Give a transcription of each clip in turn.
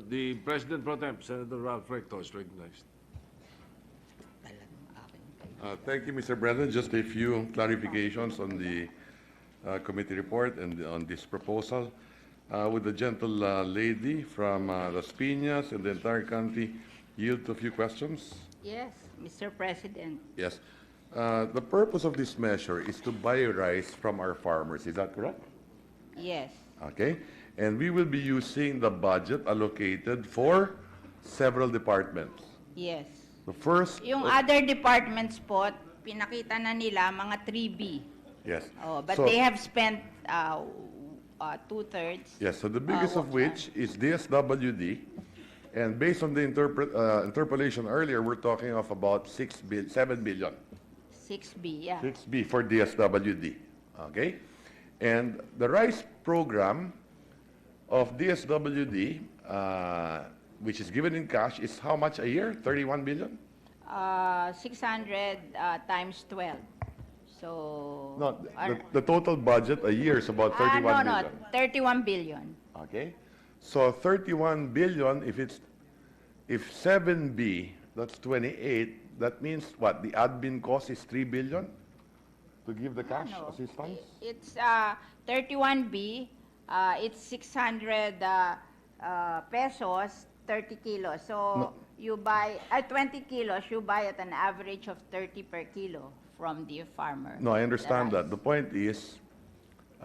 The President Pro Tem, Senator Ralph Recto, is recognized. Thank you, Mr. Brennan. Just a few clarifications on the committee report and on this proposal. Would the gentle lady from Las Pinas and the entire country yield to a few questions? Yes, Mr. President. Yes. The purpose of this measure is to buy rice from our farmers. Is that correct? Yes. Okay. And we will be using the budget allocated for several departments. Yes. The first... Yung other departments po, pinakita na nila mga 3B. Yes. Oh, but So- they have spent two-thirds. Yes, so the biggest of which is DSWD, and based on the interpolation earlier, we're talking of about 7 billion. 6B, yeah. 6B for DSWD, okay? And the rice program of DSWD, which is given in cash, is how much a year? 31 billion? 600 times 12. So... No, the total budget a year is about 31 no, billion. 31 billion. Okay? So 31 billion, if 7B, that's 28, that means what? The admin cost is 3 billion to give the cash No, assistance? It's 31B, it's 600 pesos, 30 kilos. So No. you buy, 20 kilos, you buy at an average of 30 per kilo from the farmer. No, I understand The that. The point is,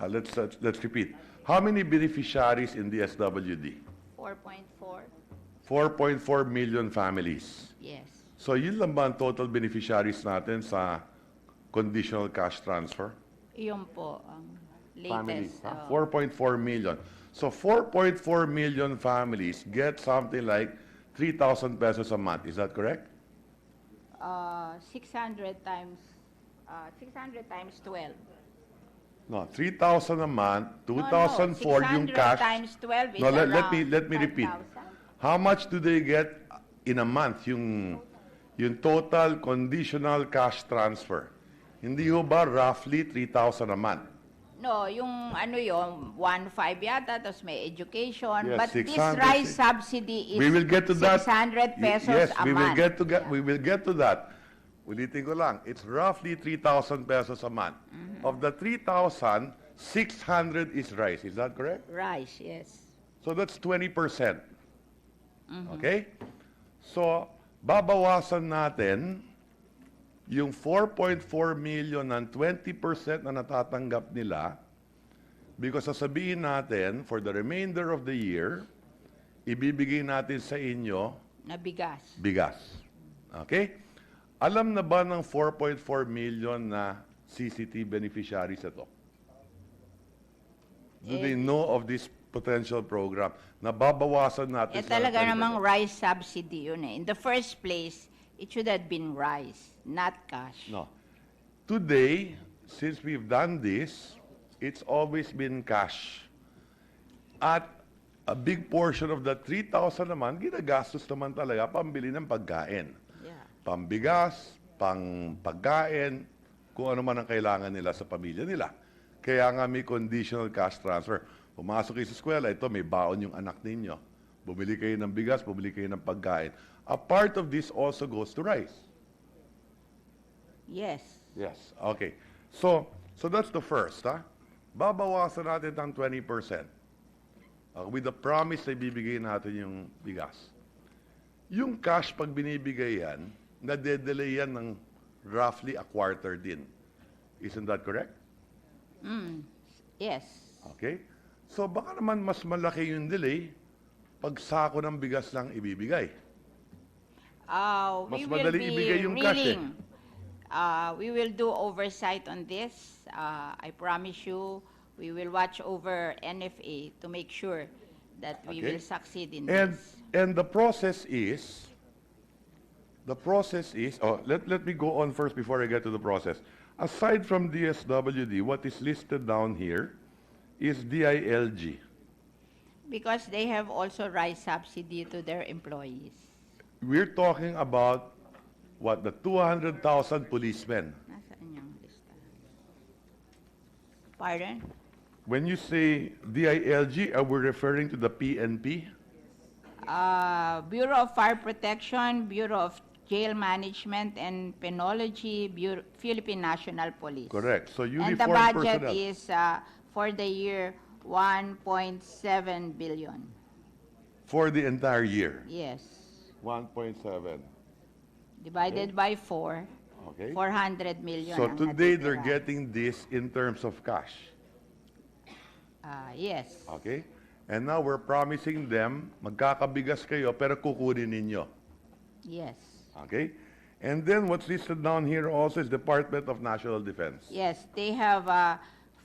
let's repeat. How many beneficiaries in the SWD? 4.4, 4.4 million families. yes. So yun lang ba ang total beneficiaries natin sa conditional cash transfer? Iyon po ang Families, latest. 4.4 million. So 4.4 million families get something like 3,000 pesos a month. Is that correct? 600 times 12. No, 3,000 a month, No, 2,004 yung 600 cash. times 12 is No, let around me repeat. 5,000. How much do they get in a month yung total conditional cash transfer? Hindi ho ba roughly 3,000 a month? No, yung ano yung 1.5 yata, tapos may education. Yes, But this 600. rice subsidy is We will get to that. 600 pesos Yes, a we will month. we will get to that. Ulitin ko lang, it's roughly 3,000 pesos a month. Mm-hmm. Of the 3,000, 600 is rice. Is that correct? Rice, yes. So that's 20%. Mm-hmm. Okay? So, babawasan natin yung 4.4 million ng 20% na natatanggap nila because sasabihin natin, for the remainder of the year, ibibigay natin sa inyo Na bigas. bigas. Okay? Alam na ba ng 4.4 million na CCT beneficiaries ito? Do they know of this potential program? Nababawasan natin sa Talaga 20%. namang rice subsidy yun eh. In the first place, it should have been rice, not cash. No. Today, since we've done this, it's always been cash. At a big portion of the 3,000 naman, ginagastos naman talaga pambili ng pagkain. Yeah. Pambigas, pang pagkain, kung ano man ang kailangan nila sa pamilya nila. Kaya nga may conditional cash transfer. Pumasok kayo sa eskwela, ito may baon yung anak ninyo. Bumili kayo ng bigas, bumili kayo ng pagkain. A part of this also goes to rice. Yes. Yes, okay. So that's the first, ha? Babawasan natin ng 20%. With the promise na ibibigay natin yung bigas. Yung cash, pag binibigay yan, nade-delay yan ng roughly a quarter din. Isn't that correct? Yes. Okay? So baka naman mas malaki yung delay pag sako ng bigas lang ibibigay. We Mas will madali be ibigay yung cash eh. reeling. We will do oversight on this. I promise you, we will watch over NFA to make sure that we Okay. will succeed in And this. the process is, let me go on first before I get to the process. Aside from DSWD, what is listed down here is DILG. Because they have also rice subsidy to their employees. We're talking about, what, the 200,000 policemen. Nasaan yung lista? Pardon? When you say DILG, are we referring to the PNP? Bureau of Fire Protection, Bureau of Jail Management and Penology, Philippine National Police. Correct. So And uniformed the budget personnel. is for the year 1.7 billion. For the entire year. Yes. 1.7. Divided by 4, Okay. 400 million. So ang today they're natitira. getting this in terms of cash. Yes. Okay? And now we're promising them, magkakabigas kayo pero kukunin ninyo. Yes. Okay? And then what's listed down here also is Department of National Defense. Yes, they have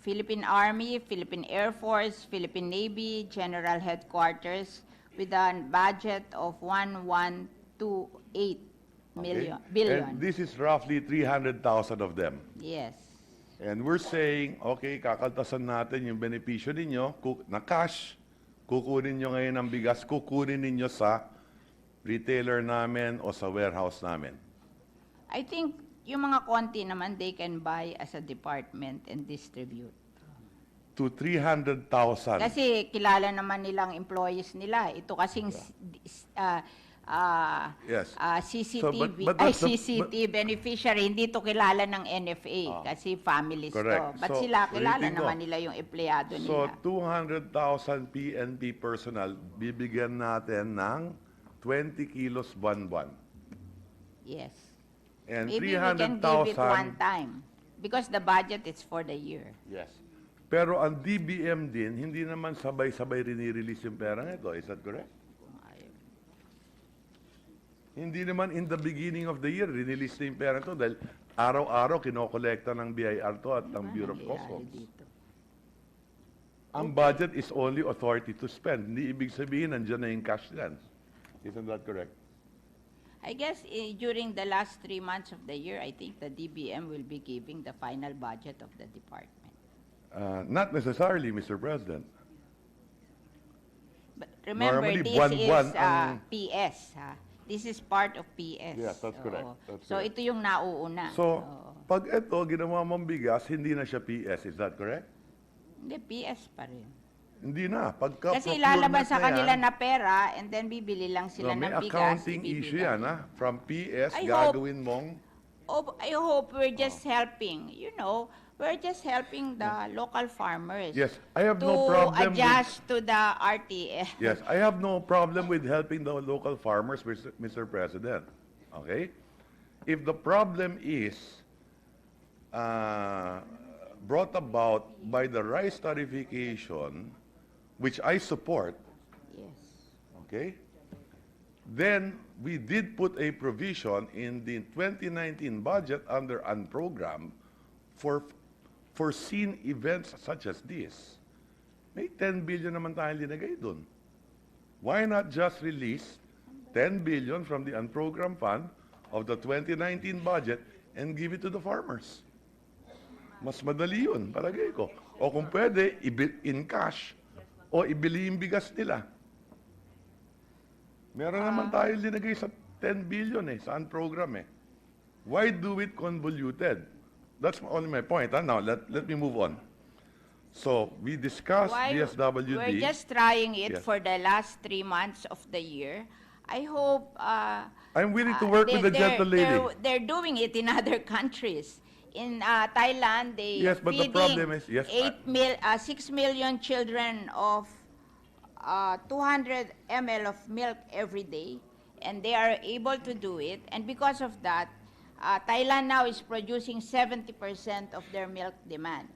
Philippine Army, Philippine Air Force, Philippine Navy, General Headquarters with a budget of 1128 Okay? billion. And this is roughly 300,000 of them. Yes. And we're saying, okay, kakaltasan natin yung benepisyo ninyo na cash, kukunin nyo ngayon ang bigas, kukunin ninyo sa retailer namin o sa warehouse namin. I think yung mga konti naman they can buy as a department and distribute. To 300,000. Kasi kilala naman nilang employees nila. Ito kasing Yes. CCTV, So, but that's the- CCT beneficiary, hindi to kilala ng NFA kasi families Correct. to. But So, sila, kilala ulitin ko. naman nila yung empleyado So, nila. 200,000 PNP personnel, bibigyan natin ng 20 kilos buwan-buwan. Yes. And Maybe we can give it 300,000. one time because the budget is for the year. Yes. Pero ang DBM din, hindi naman sabay-sabay rini-release yung pera nito. Is that correct? Hindi naman in the beginning of the year, rinelease na yung pera nito dahil araw-araw kinokolekta ng BIR to at ng Bureau of Customs. Ang budget is only authority to spend. Hindi ibig sabihin nandiyan na yung cash yan. Isn't that correct? I guess during the last 3 months of the year, I think the DBM will be giving the final budget of the department. Not necessarily, Mr. President. But remember, Normally, this buwan-buwan is ang- PS. This is part of PS. Yes, that's correct. Oo. That's So correct. ito yung nauuna. So, Oo. pag ito, ginawa mong bigas, hindi na siya PS. Is that correct? Hindi, PS pa rin. Hindi na. Pagka Kasi procurement ilalabas sa na yan, kanila na pera and then bibili lang so sila may ng bigas. accounting ibibigay. issue yan, ha? From PS, I hope- gagawin mong... I hope we're just helping, we're just helping the local farmers. Yes, I have to no problem with- adjust to the RTF. Yes, I have no problem with helping the local farmers, Mr. President. Okay? If the problem is brought about by the rice tarification, which I support, Yes. okay, then we did put a provision in the 2019 budget under unprogram for foreseen events such as this. May 10 billion naman tayong linagay dun. Why not just release 10 billion from the unprogrammed fund of the 2019 budget and give it to the farmers? Mas madali yun, palagay ko. O kung pwede, in cash o ibili yung bigas nila. Meron naman tayo linagay sa 10 billion sa unprogram eh. Why do it convoluted? That's only my point. Now, let me move on. So, we discussed DSWD. We're just trying it Yes. for the last 3 months of the year. I hope I'm willing to work with the gentle lady. They're doing it in other countries. In Thailand, they Yes, but the feeding problem is- yes, 6 million children of 200 ml of milk every day, and they are able to do it. And because of that, Thailand now is producing 70% of their milk demand.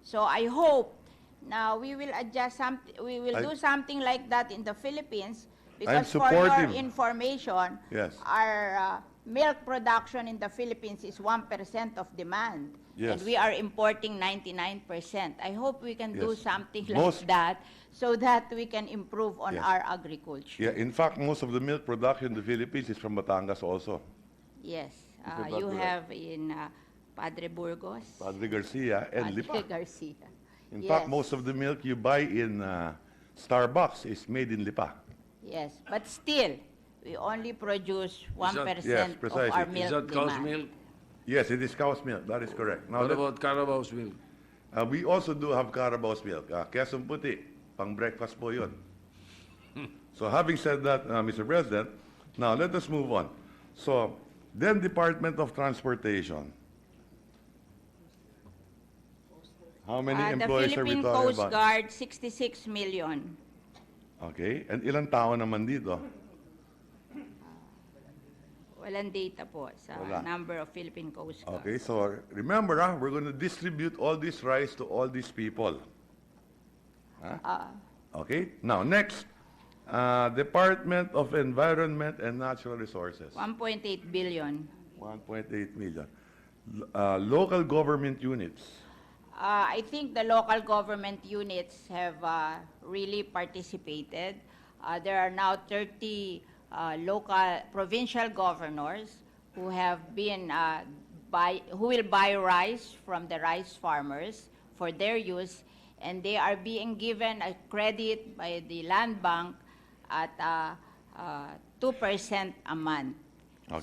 So I hope now we will adjust we will do something like that in the Philippines, because for your supportive. information, Yes. our milk production in the Philippines is 1% of demand. Yes. And we are importing 99%. I hope we can do Yes. something Most- like that so that we can improve on Yes. our agriculture. Yeah, in fact, most of the milk production in the Philippines is from Batangas also. Yes. that You correct? have in Padre Burgos, Padre Garcia and Lipa. Padre Garcia. In Yes. fact, most of the milk you buy in Starbucks is made in Lipa. Yes, but still, we only produce 1% Yes, of precisely. our Is milk Is that cow's demand. milk? Yes, it is cow's milk. That is correct. Now, What about Carabao's milk? we also do have Carabao's milk. Quezon Puti, pang breakfast po yun. So having said that, Mr. President, now let us move on. So then Department of Transportation. How many The employees are we Philippine talking Coast about? Guard, 66 million. Okay, and ilang tao naman dito? Walang data po sa Wala. number of Philippine Coast Guard. Okay, so remember, we're going to distribute all these rights to all these people. Okay, now next, Department of Environment and Natural Resources, 1.8 billion. 1.8 million. Local government units, I think the local government units have really participated. There are now 30 provincial governors who have been who will buy rice from the rice farmers for their use, and they are being given a credit by the land bank at 2% a month,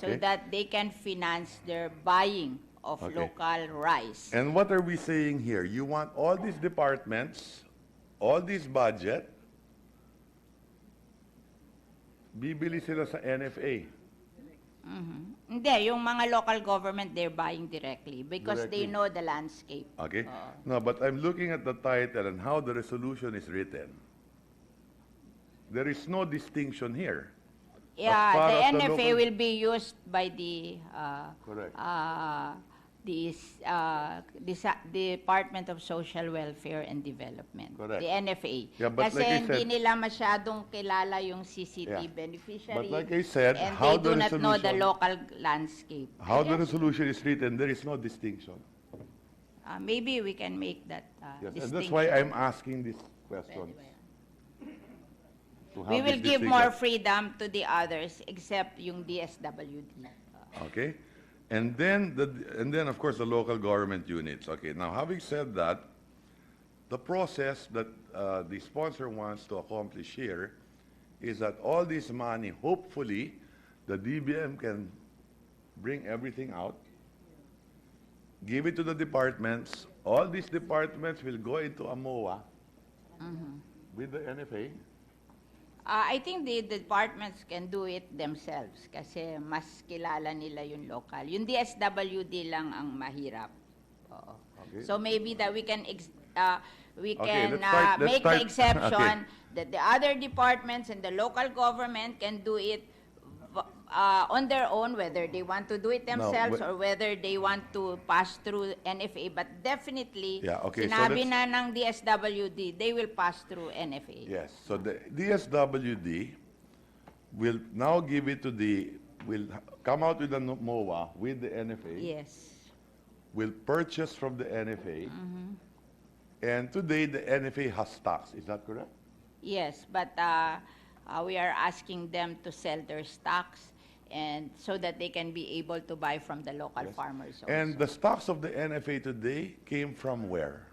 so Okay. that they can finance their buying of Okay. local rice. and what are we saying here? You want all these departments, all this budget, bibili sila sa NFA. Hindi, yung mga local government, they're buying directly because they Directly. know the landscape. Okay? Oo. No, but I'm looking at the title and how the resolution is written. There is no distinction here. Yeah, far the as the NFA local- will be used by the Correct. Department of Social Welfare and Development. Correct. The NFA. Yeah, but Kasi like I hindi said- nila masyadong kilala yung CCT Yeah. beneficiary. But like I said, and how they do the not know the resolution- local landscape. How the Yes. resolution is written, there is no distinction. Maybe we can make that Yes, and distinction. that's why I'm asking these questions. To have We will this give more distinction. freedom to the others except yung DSWD. Okay? And then of course the local government units. Okay, now having said that, the process that the sponsor wants to accomplish here is that all this money, hopefully, the DBM can bring everything out, give it to the departments. All these departments will go into a MOA with the NFA. I think the departments can do it themselves kasi mas kilala nila yung local. Yung DSWD lang ang mahirap. Oo. Okay. So maybe that we can Okay, let's make start. the exception Okay. that the other departments and the local government can do it on their own, whether they want to do it themselves or whether they want to pass through NFA. But definitely, Yeah, okay, so sinabi let's- na ng DSWD, they will pass through NFA. Yes, so the DSWD will now give it to will come out with a MOA with the NFA, Yes. will purchase from the NFA, and today the NFA has stocks, is that correct? Yes, but we are asking them to sell their stocks and so that they can be able to buy from the local Yes. farmers also. And the stocks of the NFA today came from where?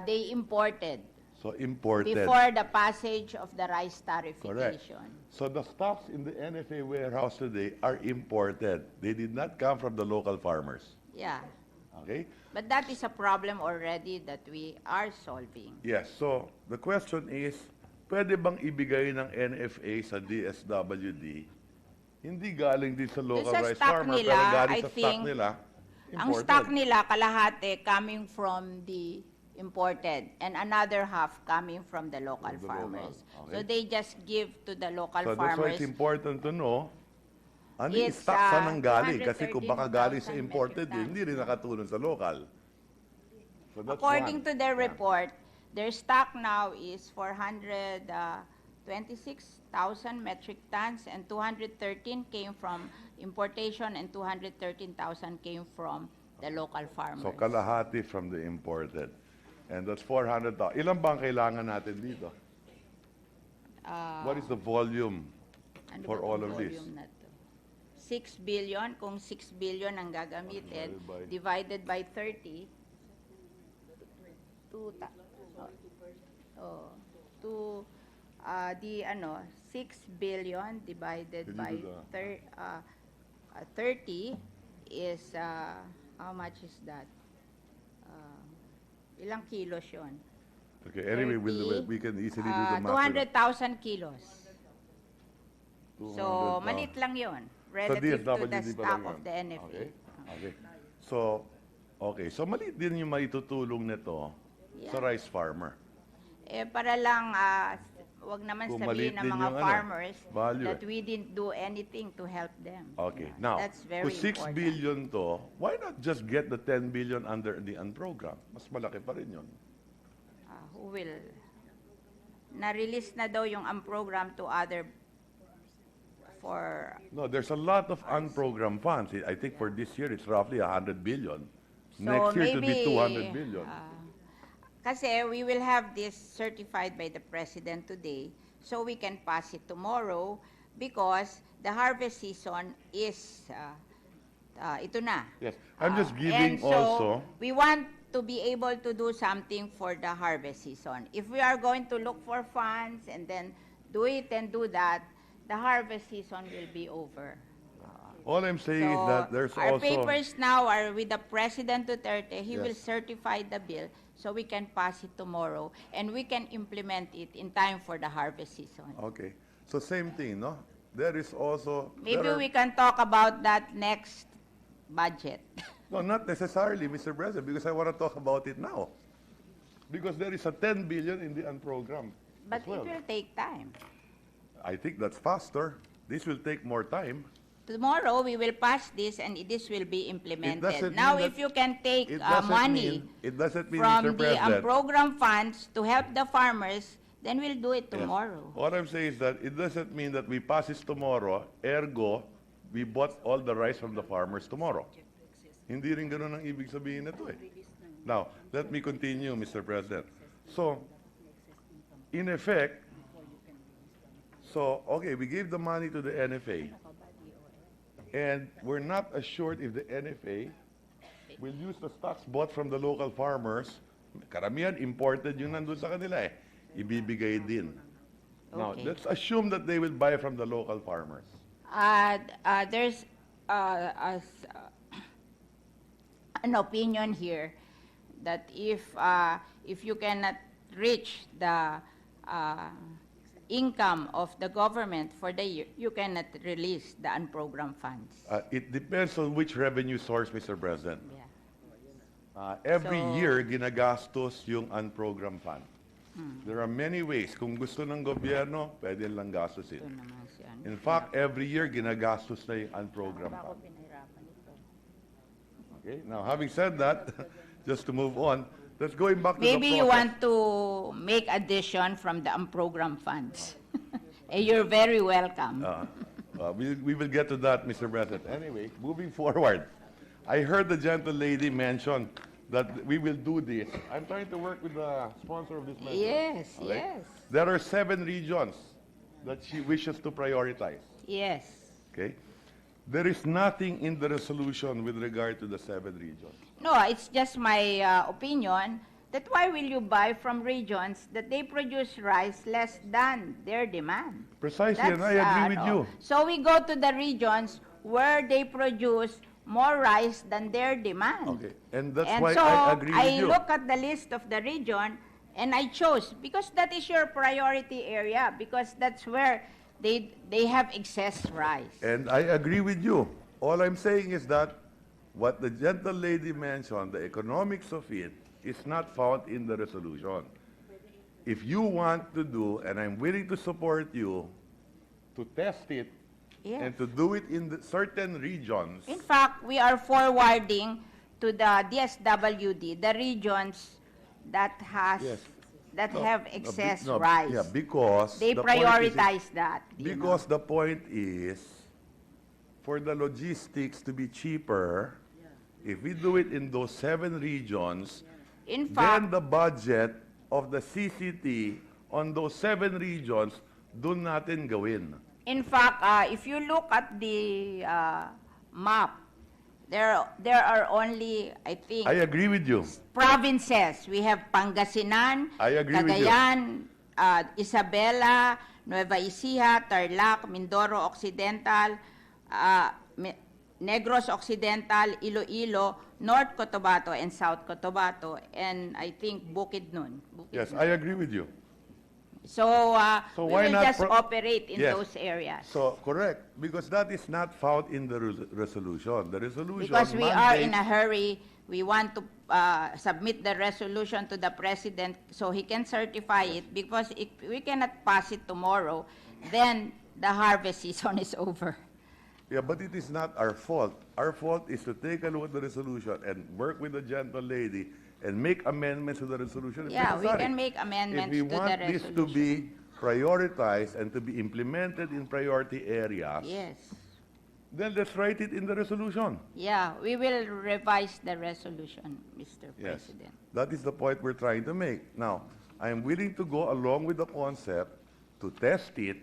They imported So imported. before the passage of the rice Correct. tarification. So the stocks in the NFA warehouse today are imported. They did not come from the local farmers. Yeah, Okay? but that is a problem already that we are solving. Yes, so the question is, pwede bang ibigay ng NFA sa DSWD? Hindi galing din sa local sa rice stock farmer, nila, pero galing I sa stock think, nila, Ang imported. stock nila, kalahati coming from the imported and another half coming from the local From the farmers. local, So okay. they just give to the local So that's why farmers. it's important to know, ano yung It's, stock saan ang galing? Kasi kung baka galing sa 213,000 imported, metric hindi rin nakatulong sa local. So that's According one. to their Yeah. report, their stock now is 426,000 metric tons, and 213 came from importation and 213,000 came from the local farmers. So kalahati from the imported. And that's 400,000. Ilan ba ang kailangan natin dito? What is the volume Ano for ba all tong of this? volume na to? 6 billion, kung 6 billion ang gagamitin, Divided by- divided by 30, the 6 billion divided Can you by do the- 30 is, how much is that? Ilang kilos yun? Okay, anyway, 30, we can easily do the math. 200,000 kilos. So, 200,000. malit lang yun So, relative to the DSWD pa stock lang of yun. the NFA. Okay. Okay. So maliit din yung maitutulong nito sa Yeah. rice farmer. Para lang, wag naman Kung sabihin maliit ng din mga yung farmers value that we didn't do anything to help them. Okay. Yeah, Now, that's very kung 6 important. billion to, why not just get the 10 billion under the program? Mas malaki pa rin yun. Who will? Na-release na daw yung program to other for No, there's a lot of unprogrammed funds. I think for this year, it's roughly 100 billion. Next year, it will be 200 billion. Kasi we will have this certified by the President today, so we can pass it tomorrow because the harvest season is, ito na. Yes. I'm just and giving so also... we want to be able to do something for the harvest season. If we are going to look for funds and then do it and do that, the harvest season will be over. All I'm saying is that there's our also... papers now are with the President Duterte. He will Yes. certify the bill so we can pass it tomorrow and we can implement it in time for the harvest season. Okay. So same thing, no? There is also... Maybe there are- we can talk about that next budget. No, not necessarily, Mr. President, because I want to talk about it now. Because there is a 10 billion in the unprogrammed But as well. it will take time. I think that's faster. This will take more time. Tomorrow, we will pass this and this will be implemented. doesn't Now, mean if that- you can take It doesn't money mean, it doesn't mean, from Mr. the President. program funds to help the farmers, then we'll do it Yes. tomorrow. What I'm saying is that it doesn't mean that we pass this tomorrow, ergo, we bought all the rice from the farmers tomorrow. Hindi rin ganun ang ibig sabihin nito eh. Now, let me continue, Mr. President. So, in effect, okay, we gave the money to the NFA, and we're not assured if the NFA will use the stocks bought from the local farmers. Karamihan, imported yung nandun sa kanila eh. Ibibigay din. Now, Okay. let's assume that they will buy from the local farmers. There's an opinion here that if you cannot reach the income of the government for the year, you cannot release the unprogrammed funds. It depends on which revenue source, Mr. President. Yeah. Every So- year, ginagastos yung unprogrammed fund. There are many ways. Kung gusto ng gobyerno, pwede lang gastusin. Ito naman siya. In fact, every year, ginagastos na yung unprogrammed fund. Okay, now having said that, just to move on, let's going back to Maybe the you process. want to make addition from the unprogrammed funds. You're very welcome. We will get to that, Mr. President. Anyway, moving forward, I heard the gentle lady mention that we will do this. I'm trying to work with the sponsor of this measure. Yes, Okay? yes, There are 7 regions that she wishes to prioritize. yes. Okay? There is nothing in the resolution with regard to the 7 regions. No, it's just my opinion that why will you buy from regions that they produce rice less than their demand? Precisely, and I agree with you. So we go to the regions where they produce more rice than their demand. Okay, and that's And why so I agree with you. look at the list of the region and I chose because that is your priority area because that's where they have excess rice. And I agree with you. All I'm saying is that what the gentle lady mentioned, the economics of it, is not found in the resolution. If you want to do, and I'm willing to support you, to test it Yes. and to do it in certain regions, In fact, we are forwarding to the DSWD the regions that Yes. have excess no, rice. yeah, because They the point is- prioritize that. you know. Because the point is, for the logistics to be cheaper, if we do it in those 7 regions, In then fact, the budget of the CCT on those 7 regions, dun natin gawin. if you look at the map, there are only, I think, I agree with you. provinces. We have Pangasinan, I agree with you. Cagayan, Isabela, Nueva Ecija, Tarlac, Mindoro Occidental, Negros Occidental, Iloilo, North Cotabato, and South Cotabato, and I think Bukidnon. Yes, I agree with you. So, So we why will not just pro- operate in Yes. those areas. So, correct, because that is not found in the resolution. The resolution Because we are in a mandates- hurry, we want to submit the resolution to the President so he can certify it, because if we cannot pass it tomorrow, then the harvest season is over. Yeah, but it is not our fault. Our fault is to take a look at the resolution and work with the gentle lady and make amendments to the resolution. and Yeah, set we aside. can make amendments If to we the want this to resolution. be prioritized and to be implemented in priority areas, Yes. then let's write it in the resolution. Yeah, we will revise the resolution, Mr. Yes, President. that is the point we're trying to make. Now, I am willing to go along with the concept to test it,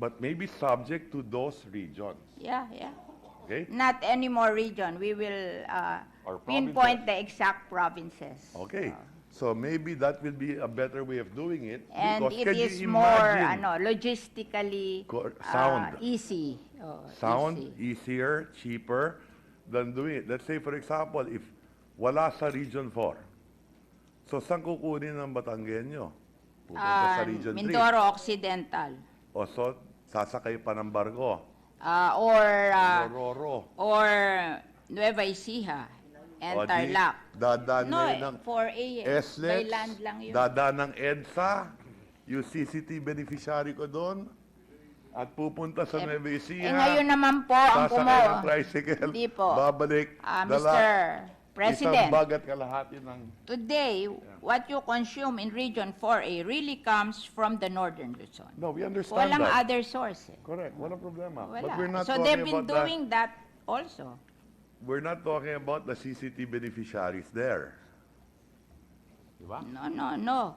but maybe subject to those regions, Yeah, yeah. okay? Not any more region. We will Or pinpoint provinces. the exact provinces. Okay, so maybe that will be a better way of doing it. And because it can you is more imagine logistically sound. easy. sound, Easy. easier, cheaper than doing it. Let's say, for example, if wala sa Region 4, so saan kukunin ng Batanggenyo? Pupunta sa Region 3. Mindoro Occidental. O so, sasakay pa ng barko. Or Roro. or Nueva Ecija and O di, Tarlac. dadaan No, ngayon ng 4A. SLEX, By land lang yun. dadaan ng EDSA, yung CCT beneficiary ko doon, at pupunta sa Nueva Ecija. ngayon naman po, ang sasakay ng tricycle, Hindi po. babalik, Mr. President, isang bag at kalahati ng... today, what you consume in Region 4A really comes from the Northern Luzon. No, we understand Walang that. other source. Correct, walang problema. Wala. But we're not So talking they've been about doing that also. We're not talking about the CCT beneficiaries there. No.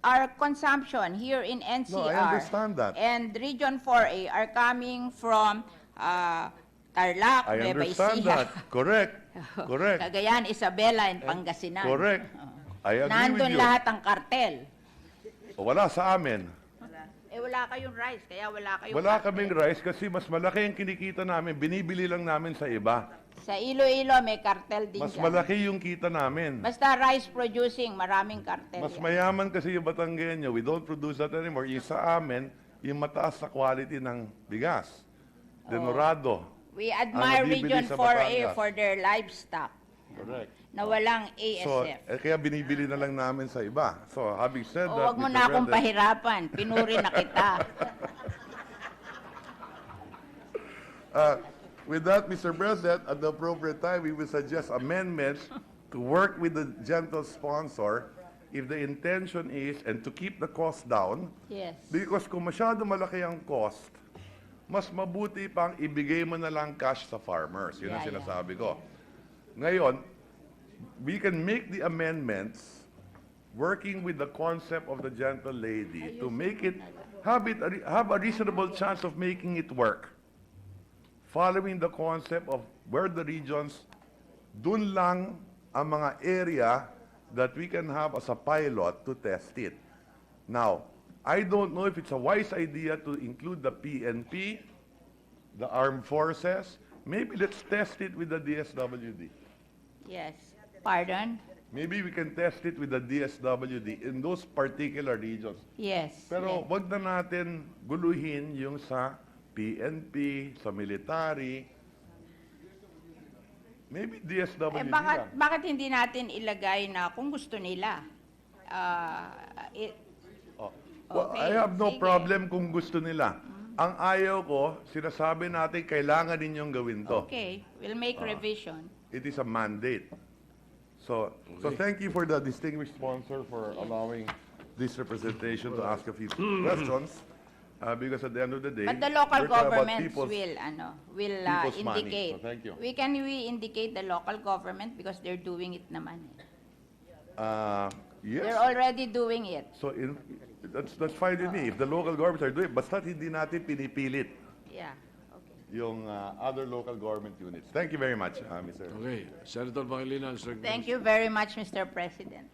Our consumption here in NCR No, I understand that. and Region 4A are coming from Tarlac, I Nueva understand Ecija, that. Correct. Correct. Cagayan, Isabela, and Pangasinan. Correct. I agree Nandun with you. lahat ang kartel. Wala sa amin. Wala kayong rice, kaya wala kayong Wala kartel. kaming rice kasi mas malaki ang kinikita namin. Binibili lang namin sa iba. Sa Iloilo, may kartel din Mas dyan. malaki yung kita namin. Basta rice producing, maraming kartel Mas yan. mayaman kasi yung Batanggenyo. We don't produce that anymore. Yung sa amin, yung mataas na quality ng bigas. Denorado. We admire nabibili Region sa 4A Batangas. for their livestock Correct. na walang So, ASF. kaya binibili na lang namin sa iba. So, having said O, that, wag mo Mr. na akong President, pahirapan. Pinuri na kita. with that, Mr. President, at the appropriate time, we will suggest amendments to work with the gentle sponsor if the intention is, and to keep the cost down, Yes. because kung masyado malaki ang cost, mas mabuti pang ibigay mo na lang cash sa farmers. Yun ang Yeah, sinasabi ko. Ngayon, we can make the amendments working with the concept of the gentle lady to make it, have a reasonable chance of making it work. Following the concept of where the regions, dun lang ang mga area that we can have as a pilot to test it. Now, I don't know if it's a wise idea to include the PNP, the armed forces. Maybe let's test it with the DSWD. Yes. Pardon? Maybe we can test it with the DSWD in those particular regions. Yes. Pero yes. wag na natin guluhin yung sa PNP, sa military. Maybe DSWD lang. Bakit hindi natin ilagay na kung gusto nila? Well, I Okay, have no sige. problem kung gusto nila. Ang ayaw ko, sinasabi natin, kailangan ninyong gawin to. Okay, we'll make revision. It is a mandate. So thank you for the distinguished sponsor for allowing this representation to ask a few questions. Because at the end of the day, But the local we're talking about governments people's- will people's money. indicate. So, thank you. We indicate the local government because they're doing it naman. Yes. They're already doing it. So that's fine with me. If the local governments are doing it, basta't hindi natin pinipilit Yeah. Okay. yung other local government units. Thank you very much, Mr. Okay. Senator Pangilinan is recognized. Thank you very much, Mr. President.